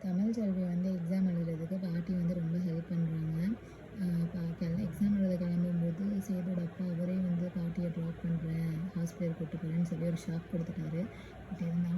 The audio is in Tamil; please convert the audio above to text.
தமிழ் செல்வி வந்து எக்ஸாம் எழுதுறதுக்கு பாட்டி வந்து ரொம்ப ஹெல்ப் பண்ணுறாங்க. எக்ஸாம் எழுத கிளம்பும்போது சேதோட அப்பா அவரே வந்து பாட்டியை ட்ராப் பண்ணுறேன், ஹாஸ்பிட்டல் கூப்பிட்டு போகிறேன்னு சொல்லி ஒரு ஷாக் கொடுத்துட்டாரு. பட் இருந்தாலும்